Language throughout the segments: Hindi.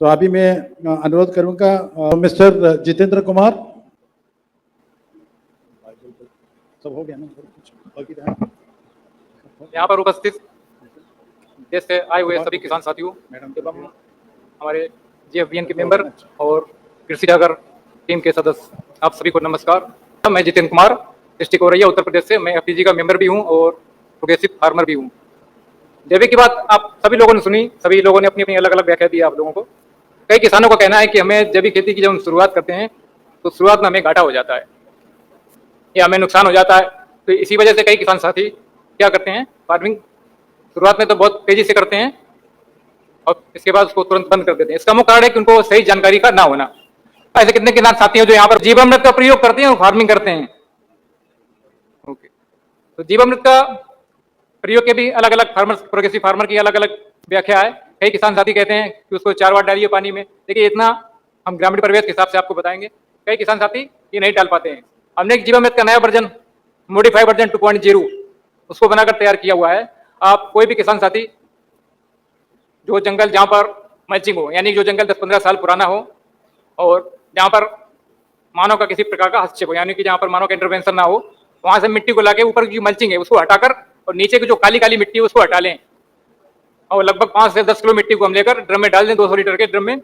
तो अभी मैं अनुरोध करूंगा मिस्टर जितेंद्र कुमार। सब हो गया ना, कुछ बाकी रहा? यहाँ पर उपस्थित देश से आए हुए सभी किसान साथियों एवं हमारे JFBN के मेंबर और कृषि जागर टीम के सदस्य, आप सभी को नमस्कार। मैं जितेंद्र कुमार, डिस्ट्रिक्ट औरैया, उत्तर प्रदेश से। मैं FTG का मेंबर भी हूँ और प्रोग्रेसिव फार्मर भी हूँ। जैविक की बात आप सभी लोगों ने सुनी, सभी लोगों ने अपनी अपनी अलग अलग व्याख्या दी आप लोगों को। कई किसानों का कहना है कि हमें जैविक खेती की जब हम शुरुआत करते हैं तो शुरुआत में हमें घाटा हो जाता है या हमें नुकसान हो जाता है। तो इसी वजह से कई किसान साथी क्या करते हैं, फार्मिंग शुरुआत में तो बहुत तेजी से करते हैं और इसके बाद उसको तुरंत बंद कर देते हैं। इसका मुख्य कारण है कि उनको सही जानकारी का ना होना। ऐसे कितने किसान साथी हैं जो यहाँ पर जीवामृत का प्रयोग करते हैं और फार्मिंग करते हैं। ओके, तो जीवामृत का प्रयोग के भी अलग अलग फार्मर, प्रोग्रेसिव फार्मर की अलग अलग व्याख्या है। कई किसान साथी कहते हैं कि उसको 4 बार डालिए पानी में। देखिए, इतना हम ग्रामीण परिवेश के हिसाब से आपको बताएंगे। कई किसान साथी ये नहीं डाल पाते हैं। हमने एक जीवामृत का नया वर्जन, मॉडिफाइड वर्जन 2.0 उसको बनाकर तैयार किया हुआ है। आप कोई भी किसान साथी जो जंगल जहाँ पर मल्चिंग हो, यानी जो जंगल 10-15 साल पुराना हो और जहाँ पर मानव का किसी प्रकार का हस्तक्षेप हो, यानी कि जहाँ पर मानव का इंटरवेंशन ना हो, वहां से मिट्टी को लाके ऊपर की मल्चिंग है उसको हटाकर और नीचे की जो काली काली मिट्टी है उसको हटा लें और लगभग 5 से 10 किलो मिट्टी को हम लेकर ड्रम में डाल दें, 200 लीटर के ड्रम में।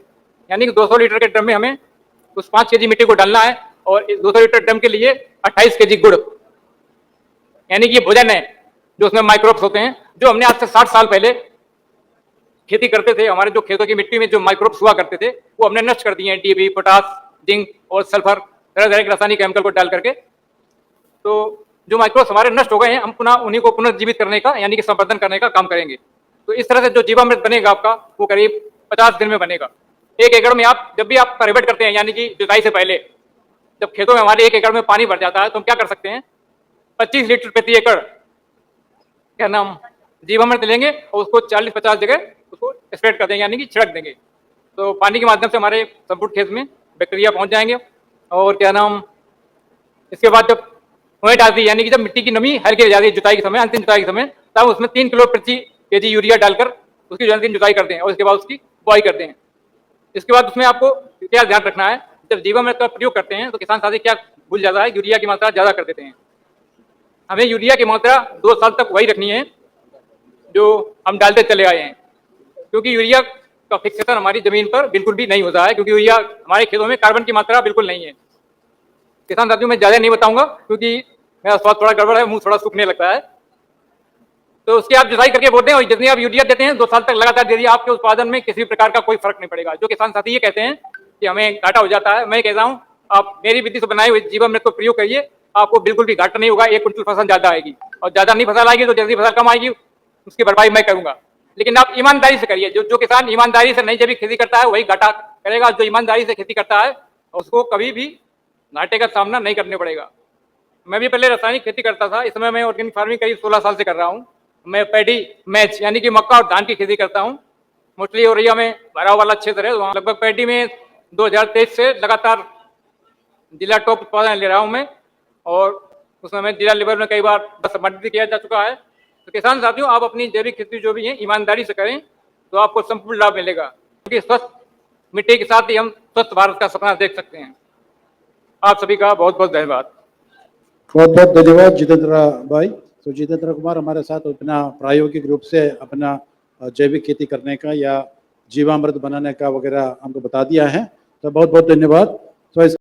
यानी कि 200 लीटर के ड्रम में हमें उस 5 केजी मिट्टी को डालना है और इस 200 लीटर ड्रम के लिए 28 केजी गुड़, यानी कि ये भोजन है जो उसमें माइक्रोब्स होते हैं, जो हमने आज से 60 साल पहले खेती करते थे। हमारे जो खेतों की मिट्टी में जो माइक्रोब्स हुआ करते थे वो हमने नष्ट कर दिए हैं, DAP, पोटास, जिंक और सल्फर, तरह तरह के रासायनिक केमिकल को डाल करके। तो जो माइक्रोब्स हमारे नष्ट हो गए हैं, हम पुनः उन्हीं को पुनर्जीवित करने का, यानी कि संवर्धन करने का काम करेंगे। तो इस तरह से जो जीवामृत बनेगा आपका, वो करीब 50 दिन में बनेगा। 1 एकड़ में आप जब भी आप हार्वेस्ट करते हैं, यानी कि जुताई से पहले, जब खेतों में हमारे 1 एकड़ में पानी भर जाता है तो हम क्या कर सकते हैं, 25 लीटर प्रति एकड़ क्या नाम जीवामृत लेंगे और उसको 40-50 जगह उसको स्प्रेड कर देंगे, यानी कि छिड़क देंगे। तो पानी के माध्यम से हमारे संपूर्ण खेत में बैक्टीरिया पहुंच जाएंगे और क्या नाम, इसके बाद जब वहीं डाल दी, यानी कि जब मिट्टी की नमी हल्की हो जाती है जुताई के समय, अंतिम जुताई के समय, तब उसमें 3 किलो प्रति केजी यूरिया डालकर उसकी जो अंतिम जुताई करते हैं और इसके बाद उसकी बुआई करते हैं। इसके बाद उसमें आपको क्या ध्यान रखना है, जब जीवामृत का प्रयोग करते हैं तो किसान साथी क्या भूल जाता है, यूरिया की मात्रा ज्यादा कर देते हैं। हमें यूरिया की मात्रा 2 साल तक वही रखनी है जो हम डालते चले आए हैं, क्योंकि यूरिया का फिक्सेशन हमारी जमीन पर बिल्कुल भी नहीं होता है, क्योंकि यूरिया हमारे खेतों में कार्बन की मात्रा बिल्कुल नहीं है। किसान साथियों में ज्यादा नहीं बताऊंगा क्योंकि मेरा स्वाद थोड़ा गड़बड़ है, मुंह थोड़ा सूखने लगता है। तो उसकी आप जुताई करके बोलते हैं और जितनी आप यूरिया देते हैं 2 साल तक लगातार दे दिए, आपके उत्पादन में किसी प्रकार का कोई फर्क नहीं पड़ेगा। जो किसान साथी ये कहते हैं कि हमें घाटा हो जाता है, मैं कहता हूँ आप मेरी विधि से बनाए हुए जीवामृत को प्रयोग करिए, आपको बिल्कुल भी घाटा नहीं होगा। 1 कुंटल फसल ज्यादा आएगी और ज्यादा नहीं फसल आएगी तो जल्दी फसल कम आएगी, उसकी भरपाई मैं करूंगा। लेकिन आप ईमानदारी से करिए। जो किसान ईमानदारी से नहीं जैविक खेती करता है वही घाटा करेगा। जो ईमानदारी से खेती करता है उसको कभी भी घाटे का सामना नहीं करने पड़ेगा। मैं भी पहले रासायनिक खेती करता था, इस समय मैं ऑर्गेनिक फार्मिंग करीब 16 साल से कर रहा हूँ। मैं पैडी मैच यानी कि मक्का और धान की खेती करता हूँ। मोस्टली औरैया में भराव वाला क्षेत्र है, वहाँ लगभग पैडी में 2023 से लगातार जिला टॉप उत्पादन ले रहा हूँ मैं, और उसमें मैं जिला लेवल में कई बार सम्मानित किया जा चुका है। तो किसान साथियों, आप अपनी जैविक खेती जो भी है ईमानदारी से करें तो आपको संपूर्ण लाभ मिलेगा, क्योंकि स्वस्थ मिट्टी के साथ ही हम स्वस्थ भारत का सपना देख सकते हैं। आप सभी का बहुत बहुत धन्यवाद। बहुत बहुत धन्यवाद जितेंद्र भाई। तो जितेंद्र कुमार हमारे साथ अपना प्रायोगिक रूप से अपना जैविक खेती करने का या जीवामृत बनाने का वगैरह हमको बता दिया है, तो बहुत बहुत धन्यवाद। तो